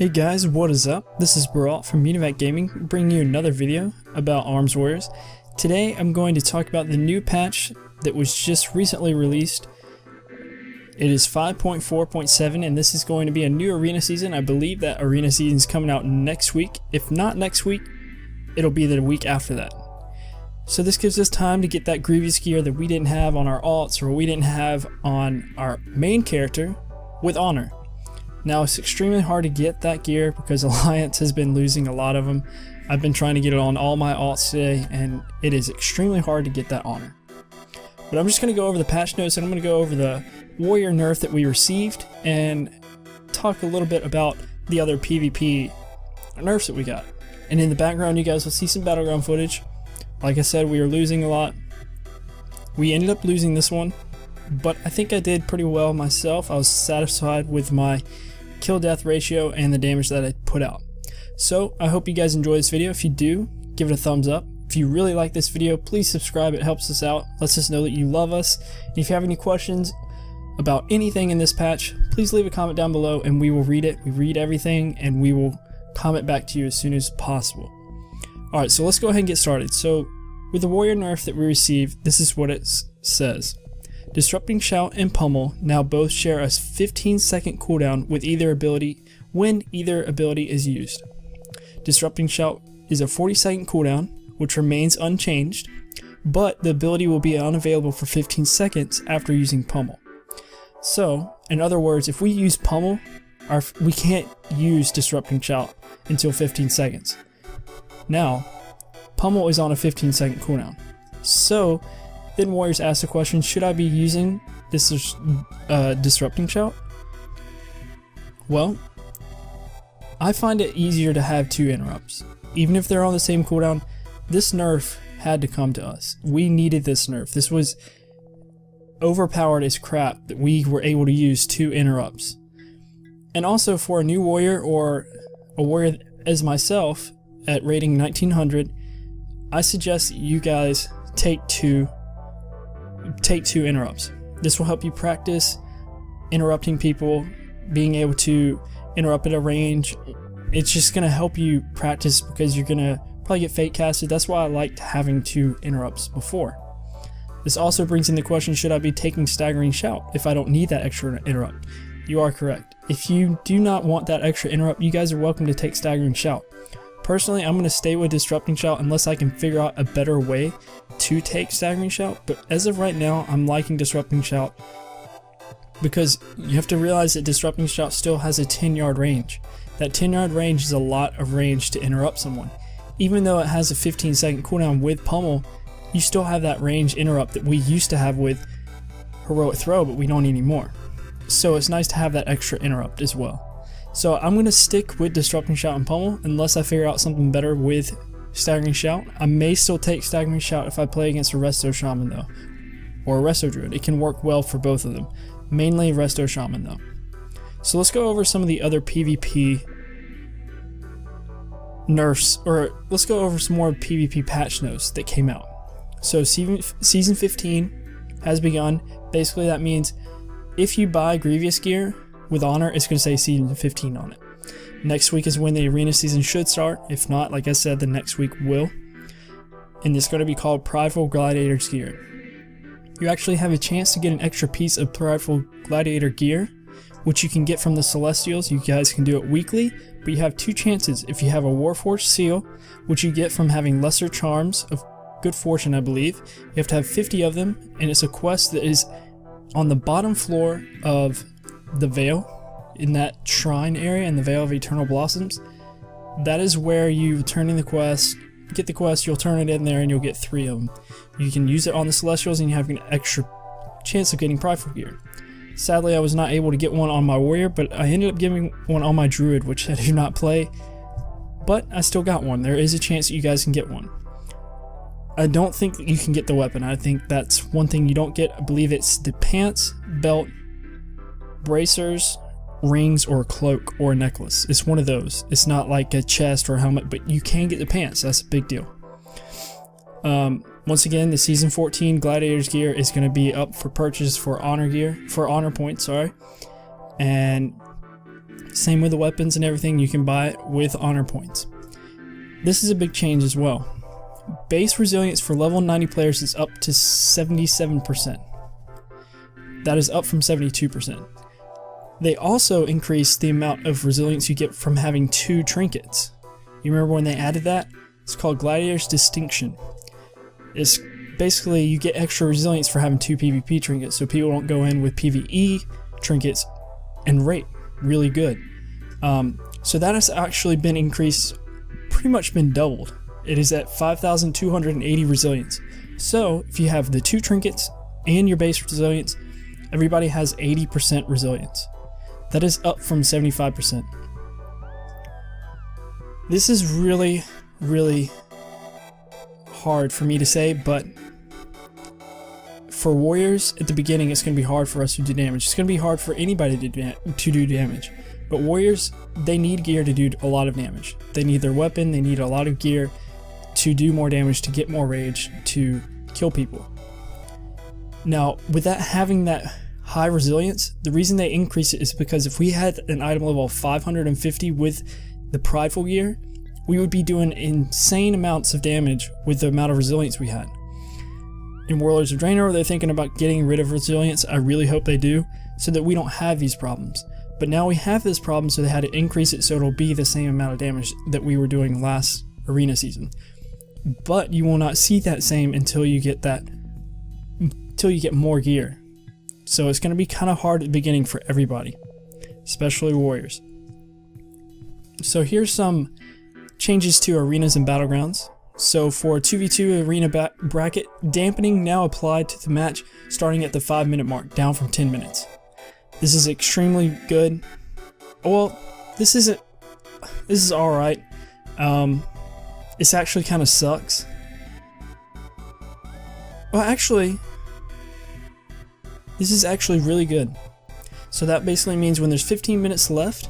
Hey guys, what is up? This is Barat from Univac Gaming, bringing you another video about Arms Warriors. Today I'm going to talk about the new patch that was just recently released. It is 5.4.7 and this is going to be a new arena season. I believe that arena season is coming out next week. If not next week, it'll be the week after that. So this gives us time to get that Grievous gear that we didn't have on our alts or we didn't have on our main character with Honor. Now it's extremely hard to get that gear because Alliance has been losing a lot of them. I've been trying to get it on all my alts today and it is extremely hard to get that Honor. But I'm just going to go over the patch notes and I'm going to go over the warrior nerf that we received and talk a little bit about the other PvP nerfs that we got. And in the background you guys will see some Battleground footage. Like I said, we were losing a lot. We ended up losing this one, but I think I did pretty well myself. I was satisfied with my kill death ratio and the damage that I put out. So I hope you guys enjoy this video. If you do, give it a thumbs up. If you really like this video, please subscribe. It helps us out, lets us know that you love us. And if you have any questions about anything in this patch, please leave a comment down below and we will read it. We read everything and we will comment back to you as soon as possible. Alright, so let's go ahead and get started. So with the warrior nerf that we received, this is what it says. Disrupting Shout and Pummel now both share a 15-second cooldown with either ability when either ability is used. Disrupting Shout is a 40-second cooldown, which remains unchanged, but the ability will be unavailable for 15 seconds after using Pummel. So, in other words, if we use Pummel, we can't use Disrupting Shout until 15 seconds. Now, Pummel is on a 15-second cooldown. So, then Warriors ask the question, should I be using this Disrupting Shout? Well, I find it easier to have two interrupts. Even if they're on the same cooldown, this nerf had to come to us. We needed this nerf. This was overpowered as crap that we were able to use two interrupts. And also for a new warrior or a warrior as myself at rating 1900, I suggest that you guys take two interrupts. This will help you practice interrupting people, being able to interrupt at a range. It's just going to help you practice because you're going to probably get fake casted. That's why I liked having two interrupts before. This also brings in the question, should I be taking Staggering Shout if I don't need that extra interrupt? You are correct. If you do not want that extra interrupt, you guys are welcome to take Staggering Shout. Personally, I'm going to stay with Disrupting Shout unless I can figure out a better way to take Staggering Shout, but as of right now, I'm liking Disrupting Shout because you have to realize that Disrupting Shout still has a 10-yard range. That 10-yard range is a lot of range to interrupt someone. Even though it has a 15-second cooldown with Pummel, you still have that range interrupt that we used to have with Heroic Throw, but we don't anymore. So it's nice to have that extra interrupt as well. So I'm going to stick with Disrupting Shout and Pummel unless I figure out something better with Staggering Shout. I may still take Staggering Shout if I play against a Resto Shaman though, or a Resto Druid. It can work well for both of them. Mainly Resto Shaman though. So let's go over some of the other PvP nerfs, or let's go over some more PvP patch notes that came out. So Season 15 has begun. Basically that means if you buy Grievous gear with Honor, it's going to say Season 15 on it. Next week is when the arena season should start. If not, like I said, the next week will. And it's going to be called Prideful Gladiator's Gear. You actually have a chance to get an extra piece of Prideful Gladiator gear, which you can get from the Celestials. You guys can do it weekly, but you have two chances. If you have a Warforged seal, which you get from having lesser charms of good fortune, I believe. You have to have 50 of them, and it's a quest that is on the bottom floor of the Veil, in that shrine area in the Veil of Eternal Blossoms. That is where you turn in the quest, get the quest, you'll turn it in there and you'll get 3 of them. You can use it on the Celestials and you have an extra chance of getting Prideful gear. Sadly, I was not able to get one on my warrior, but I ended up getting one on my druid, which I do not play, but I still got one. There is a chance that you guys can get one. I don't think that you can get the weapon. I think that's one thing you don't get. I believe it's the pants, belt, bracers, rings, or a cloak or a necklace. It's one of those. It's not like a chest or a helmet, but you can get the pants. That's a big deal. Once again, the Season 14 Gladiator's gear is going to be up for purchase for Honor gear, for Honor points, sorry. And Same with the weapons and everything, you can buy it with honor points. This is a big change as well. Base resilience for level 90 players is up to 77%. That is up from 72%. They also increased the amount of resilience you get from having 2 trinkets. You remember when they added that? It's called Gladiator's Distinction. It's basically you get extra resilience for having 2 PvP trinkets, so people don't go in with PvE trinkets and rate really good. So that has actually been increased, pretty much been doubled. It is at 5,280 resilience. So if you have the 2 trinkets and your base resilience, everybody has 80% resilience. That is up from 75%. This is really, really hard for me to say, but for warriors at the beginning, it's going to be hard for us to do damage. It's going to be hard for anybody to do damage. But warriors, they need gear to do a lot of damage. They need their weapon, they need a lot of gear to do more damage, to get more rage, to kill people. Now, with that having that high resilience, the reason they increase it is because if we had an item level of 550 with the prideful gear, we would be doing insane amounts of damage with the amount of resilience we had. In Warlords of Draenor, they're thinking about getting rid of resilience. I really hope they do, so that we don't have these problems. But now we have this problem, so they had to increase it so it'll be the same amount of damage that we were doing last arena season. But you will not see that same until you get more gear. So it's going to be kind of hard at the beginning for everybody, especially warriors. So here's some changes to arenas and battlegrounds. So for 2v2 arena bracket, dampening now applied to the match starting at the 5-minute mark, down from 10 minutes. This is extremely good. Well, this is alright. This actually kind of sucks. Well, actually, this is actually really good. So that basically means when there's 15 minutes left,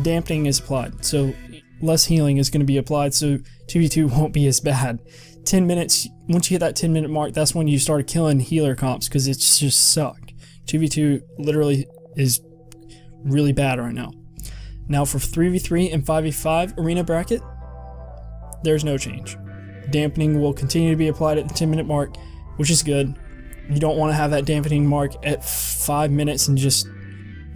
dampening is applied. So less healing is going to be applied, so 2v2 won't be as bad. 10 minutes, once you hit that 10-minute mark, that's when you start killing healer comps, because it's just sucked. 2v2 literally is really bad right now. Now for 3v3 and 5v5 arena bracket, there's no change. Dampening will continue to be applied at the 10-minute mark, which is good. You don't want to have that dampening mark at 5 minutes and just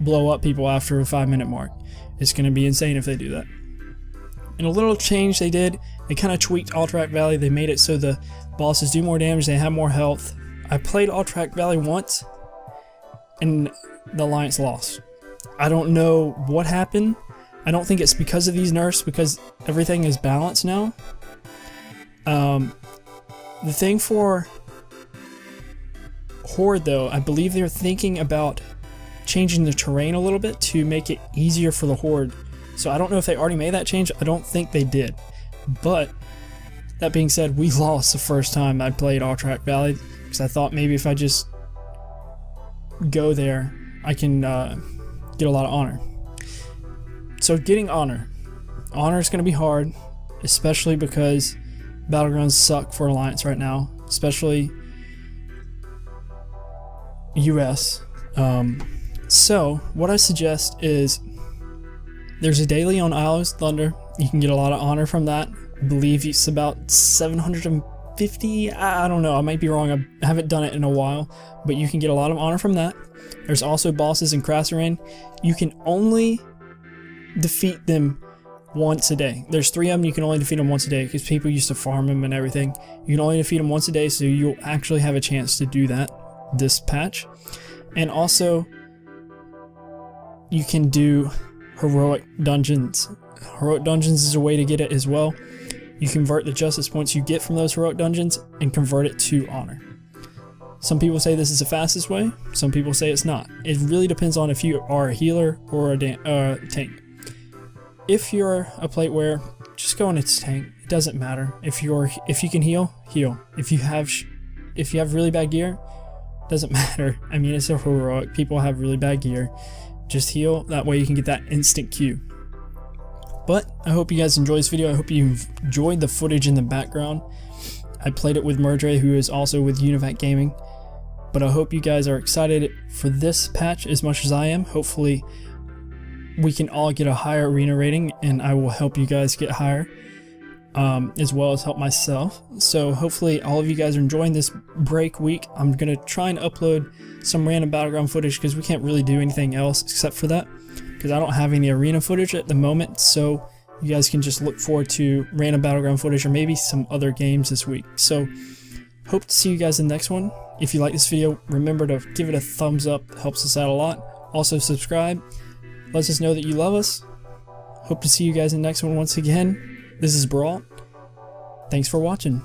blow up people after a 5-minute mark. It's going to be insane if they do that. And a little change they did, they kind of tweaked Alterac Valley. They made it so the bosses do more damage, they have more health. I played Alterac Valley once, and the Alliance lost. I don't know what happened. I don't think it's because of these nerfs, because everything is balanced now. The thing for Horde though, I believe they're thinking about changing the terrain a little bit to make it easier for the Horde. So I don't know if they already made that change. I don't think they did. But that being said, we lost the first time I played Alterac Valley, because I thought maybe if I just go there, I can get a lot of honor. So getting honor. Honor is going to be hard, especially because Battlegrounds suck for Alliance right now, especially US. So what I suggest is there's a daily on Isles Thunder. You can get a lot of honor from that. I believe it's about 750. I don't know. I might be wrong. I haven't done it in a while, but you can get a lot of honor from that. There's also bosses in Krasaren. You can only defeat them once a day. There's 3 of them. You can only defeat them once a day because people used to farm them and everything. You can only defeat them once a day, so you'll actually have a chance to do that this patch. And also, you can do heroic dungeons. Heroic dungeons is a way to get it as well. You convert the justice points you get from those heroic dungeons and convert it to honor. Some people say this is the fastest way. Some people say it's not. It really depends on if you are a healer or a tank. If you're a plate wearer, just go in its tank. It doesn't matter. If you can heal, heal. If you have really bad gear, doesn't matter. I mean, it's a heroic. People have really bad gear. Just heal. That way you can get that instant Q. But I hope you guys enjoyed this video. I hope you enjoyed the footage in the background. I played it with Murdre, who is also with Univac Gaming. But I hope you guys are excited for this patch as much as I am. Hopefully we can all get a higher arena rating, and I will help you guys get higher, as well as help myself. So hopefully all of you guys are enjoying this break week. I'm gonna try and upload some random battleground footage because we can't really do anything else except for that, because I don't have any arena footage at the moment. So you guys can just look forward to random battleground footage or maybe some other games this week. So hope to see you guys in the next one. If you like this video, remember to give it a thumbs up. It helps us out a lot. Also subscribe. Lets us know that you love us. Hope to see you guys in the next one once again. This is Brawl. Thanks for watching.